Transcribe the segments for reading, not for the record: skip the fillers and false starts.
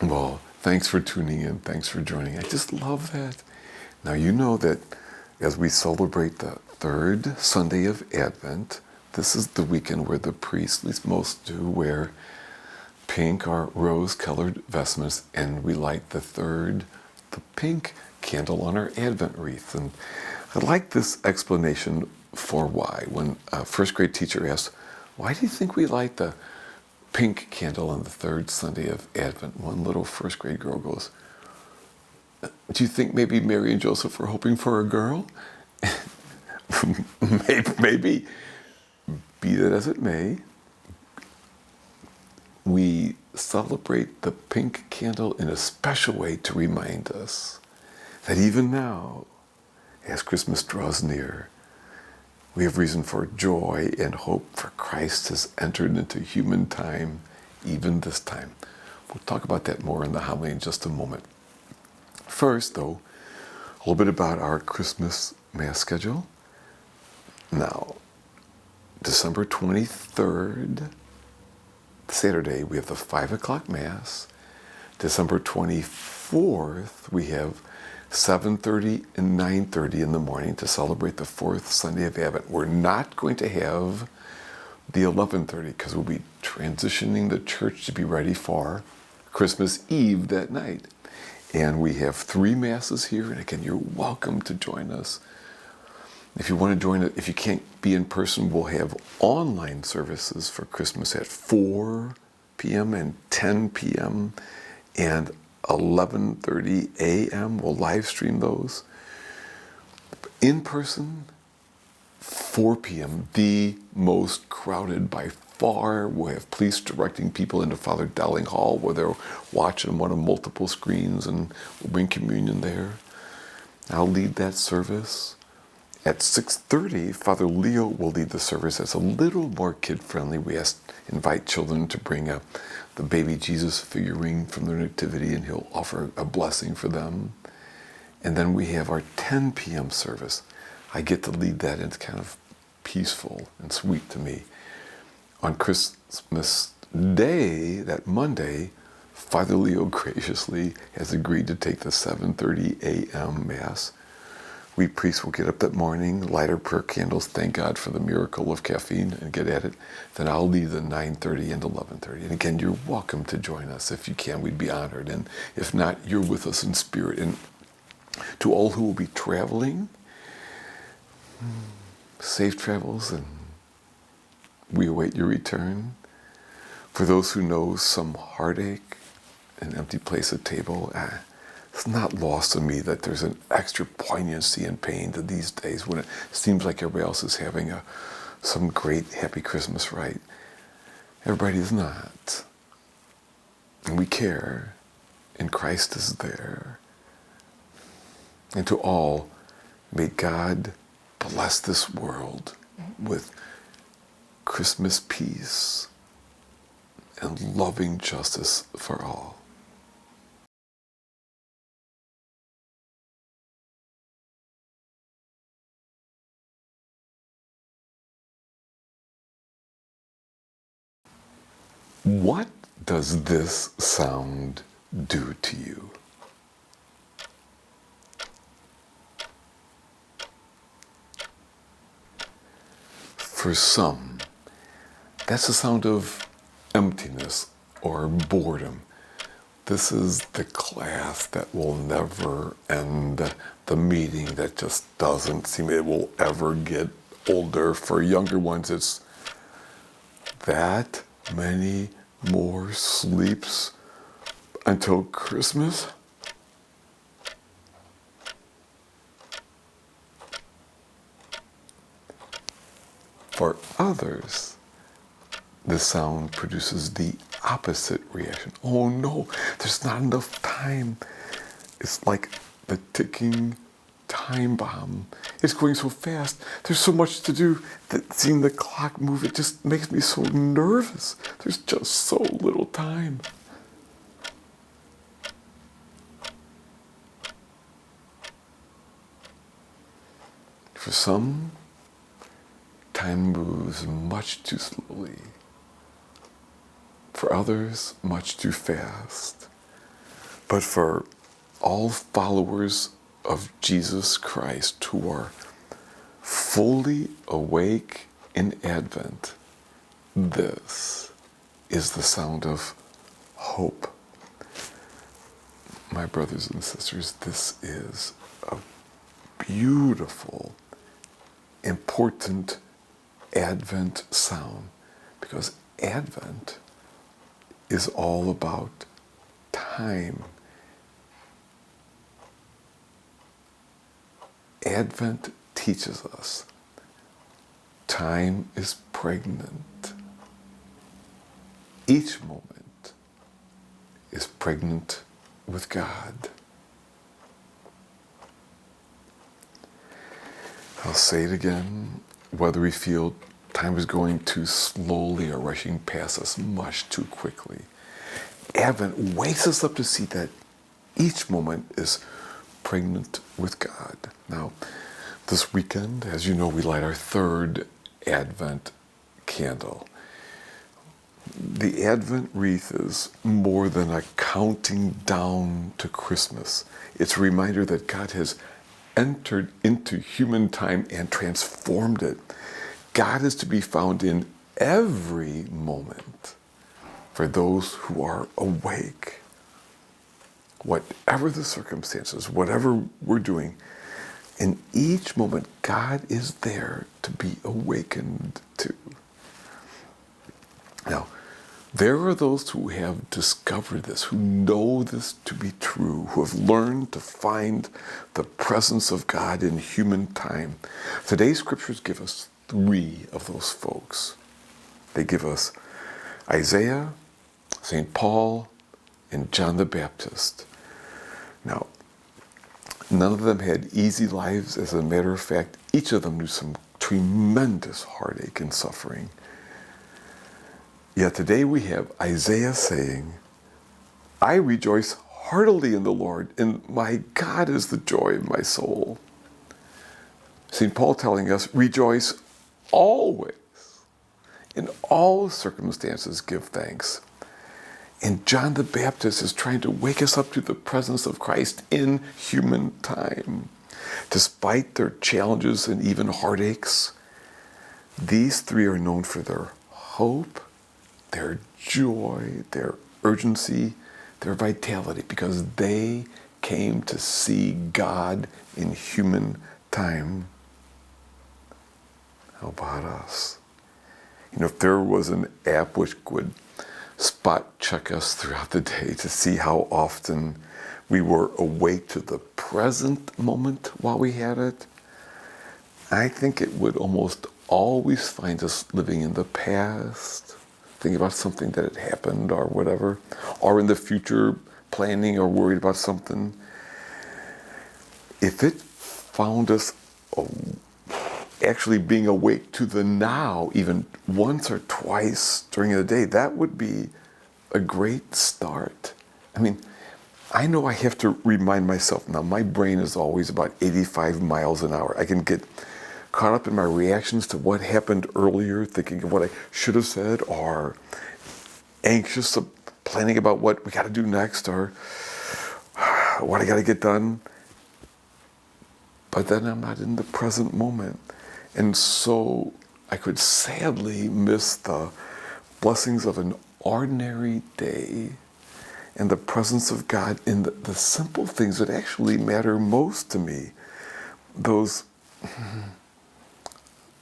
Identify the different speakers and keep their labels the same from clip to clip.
Speaker 1: Well, thanks for tuning in. Thanks for joining. I just love that. Now, you know that as we celebrate the third Sunday of Advent, this is the weekend where the priests, at least most do, wear pink or rose-colored vestments, and we light the pink candle on our Advent wreath. And I like this explanation for why. When a first grade teacher asked, why do you think we light the pink candle on the third Sunday of Advent? One little first grade girl goes, do you think maybe Mary and Joseph were hoping for a girl? Maybe. Be that as it may, we celebrate the pink candle in a special way to remind us that even now, as Christmas draws near, we have reason for joy and hope, for Christ has entered into human time, even this time. We'll talk about that more in the homily in just a moment. First, though, a little bit about our Christmas Mass schedule. Now, December 23rd, Saturday, we have the 5 o'clock Mass. December 24th, we have 7:30 and 9:30 in the morning to celebrate the fourth Sunday of Advent. We're not going to have the 11:30 because we'll be transitioning the church to be ready for Christmas Eve that night. And we have 3 Masses here, and again, you're welcome to join us. If you want to join it, if you can't be in person, we'll have online services for Christmas at 4 p.m. and 10 p.m. and 11:30 a.m. We'll live stream those. In person, 4 p.m., the most crowded by far. We'll have police directing people into Father Dowling Hall where they're watching one of multiple screens, and we'll bring communion there. I'll lead that service. At 6:30, Father Leo will lead the service. That's a little more kid-friendly. We invite children to bring the baby Jesus figurine from their nativity, and he'll offer a blessing for them. And then we have our 10 p.m. service. I get to lead that, and it's kind of peaceful and sweet to me. On Christmas Day, that Monday, Father Leo graciously has agreed to take the 7:30 a.m. Mass. We priests will get up that morning, light our prayer candles, thank God for the miracle of caffeine, and get at it. Then I'll leave the 9:30 and 11:30. And again, you're welcome to join us if you can. We'd be honored. And if not, you're with us in spirit. And to all who will be traveling, safe travels, and we await your return. For those who know some heartache, an empty place at table, it's not lost on me that there's an extra poignancy and pain to these days when it seems like everybody else is having some great happy Christmas, right? Everybody is not. And we care, and Christ is there. And to all, may God bless this world with Christmas peace and loving justice for all. What does this sound do to you? For some, that's the sound of emptiness or boredom. This is the class that will never end, the meeting that just doesn't seem it will ever get older. For younger ones, it's that many more sleeps until Christmas. For others, the sound produces the opposite reaction. Oh no, there's not enough time. It's like the ticking time bomb. It's going so fast. There's so much to do that seeing the clock move, it just makes me so nervous. There's just so little time. For some, time moves much too slowly. For others, much too fast. but for all followers of Jesus Christ who are fully awake in Advent, this is the sound of hope. My brothers and sisters, this is a beautiful, important Advent sound, because Advent is all about time. Advent teaches us time is pregnant. Each moment is pregnant with God. I'll say it again, whether we feel time is going too slowly or rushing past us much too quickly. Advent wakes us up to see that each moment is pregnant with God. Now, this weekend, as you know, we light our third Advent candle. The Advent wreath is more than a counting down to Christmas. It's a reminder that God has entered into human time and transformed it. God is to be found in every moment for those who are awake. Whatever the circumstances, whatever we're doing, in each moment, God is there to be awakened to. Now, there are those who have discovered this, who know this to be true, who have learned to find the presence of God in human time. Today's scriptures give us three of those folks. They give us Isaiah, St. Paul, and John the Baptist. Now, none of them had easy lives. As a matter of fact, each of them knew some tremendous heartache and suffering. Yet today we have Isaiah saying, I rejoice heartily in the Lord, and my God is the joy of my soul. St. Paul telling us, rejoice always. In all circumstances, give thanks. And John the Baptist is trying to wake us up to the presence of Christ in human time. Despite their challenges and even heartaches, these three are known for their hope, their joy, their urgency, their vitality, because they came to see God in human time. How about us? You know, if there was an app which would spot check us throughout the day to see how often we were awake to the present moment while we had it, I think it would almost always find us living in the past, thinking about something that had happened or whatever, or in the future planning or worried about something. If it found us actually being awake to the now, even once or twice during the day, that would be a great start. I mean, I know I have to remind myself now, my brain is always about 85 miles an hour. I can get caught up in my reactions to what happened earlier, thinking of what I should have said, or anxious, planning about what we got to do next, or what I got to get done. But then I'm not in the present moment. And so I could sadly miss the blessings of an ordinary day and the presence of God in the simple things that actually matter most to me. Those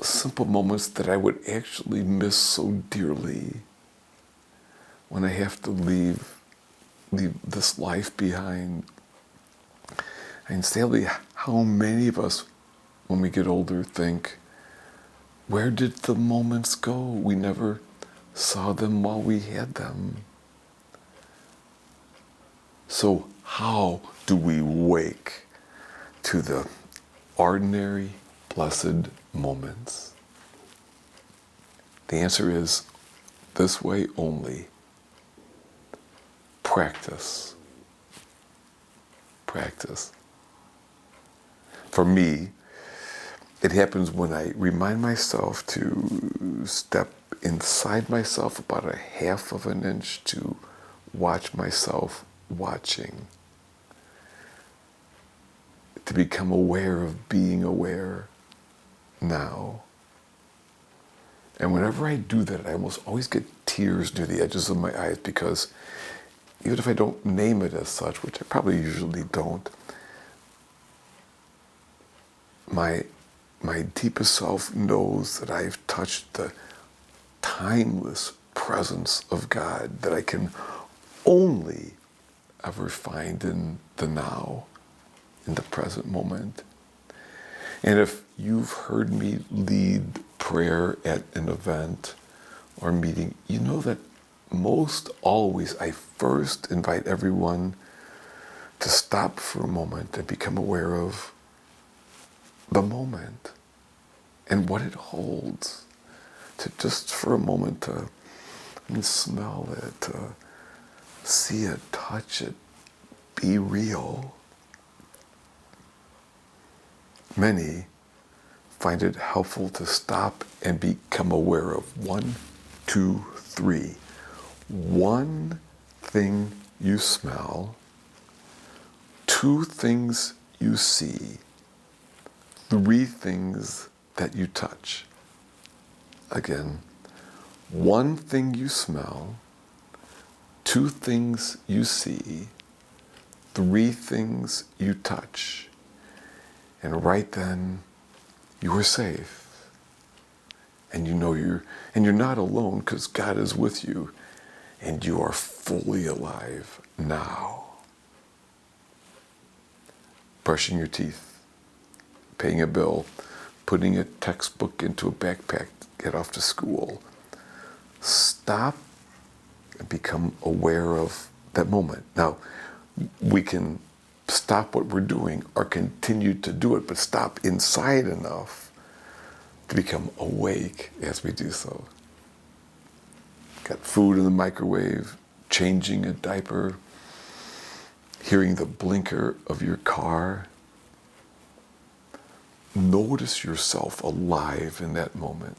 Speaker 1: simple moments that I would actually miss so dearly when I have to leave this life behind. And sadly, how many of us, when we get older, think, where did the moments go? We never saw them while we had them. So how do we wake to the ordinary, blessed moments? The answer is this way only. Practice. Practice. For me, it happens when I remind myself to step inside myself about a half of an inch to watch myself watching. to become aware of being aware now. And whenever I do that, I almost always get tears near the edges of my eyes, because even if I don't name it as such, which I probably usually don't, my deepest self knows that I've touched the timeless presence of God that I can only ever find in the now, in the present moment. And if you've heard me lead prayer at an event or meeting, you know that most always I first invite everyone to stop for a moment and become aware of the moment and what it holds. To just for a moment to smell it, to see it, touch it, be real. Many find it helpful to stop and become aware of 1, 2, 3. One thing you smell, 2 things you see, 3 things that you touch. Again, 1 thing you smell, 2 things you see, 3 things you touch. And right then, you are safe. And you know you're not alone, because God is with you. And you are fully alive now. Brushing your teeth, paying a bill, putting a textbook into a backpack to get off to school. Stop and become aware of that moment. Now, we can stop what we're doing or continue to do it, but stop inside enough to become awake as we do so. Got food in the microwave, changing a diaper, hearing the blinker of your car. Notice yourself alive in that moment.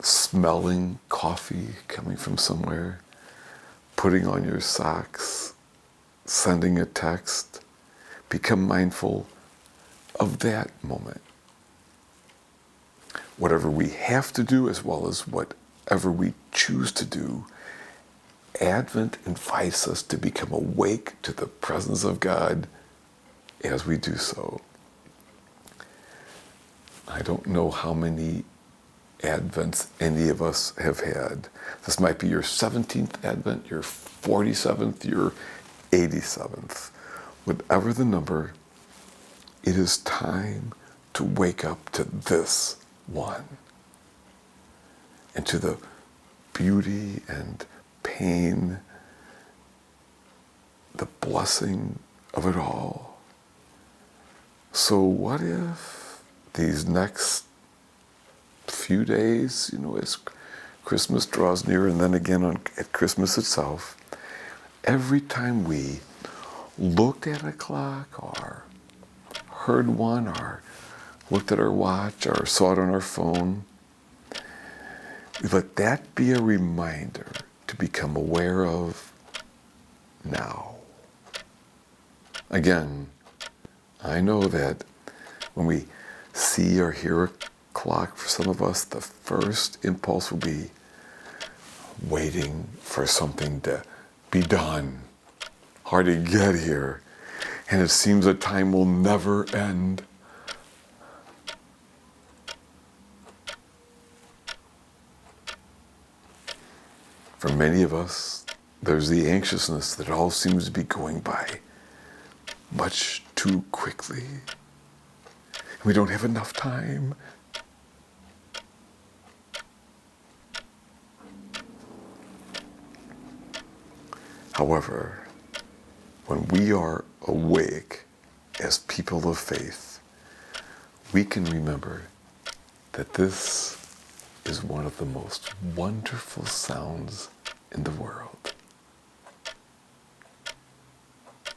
Speaker 1: Smelling coffee coming from somewhere, putting on your socks, sending a text. Become mindful of that moment. Whatever we have to do, as well as whatever we choose to do, Advent invites us to become awake to the presence of God as we do so. I don't know how many Advents any of us have had. This might be your 17th Advent, your 47th, your 87th. Whatever the number, it is time to wake up to this one, and to the beauty and pain, the blessing of it all. So what if these next few days, as Christmas draws near, and then again at Christmas itself, every time we looked at a clock or heard one or looked at our watch or saw it on our phone, let that be a reminder to become aware of now. Again, I know that when we see or hear a clock, for some of us, the first impulse will be waiting for something to be done, hard to get here, and it seems that time will never end. For many of us, there's the anxiousness that it all seems to be going by much too quickly. We don't have enough time. However, when we are awake as people of faith, we can remember that this is one of the most wonderful sounds in the world.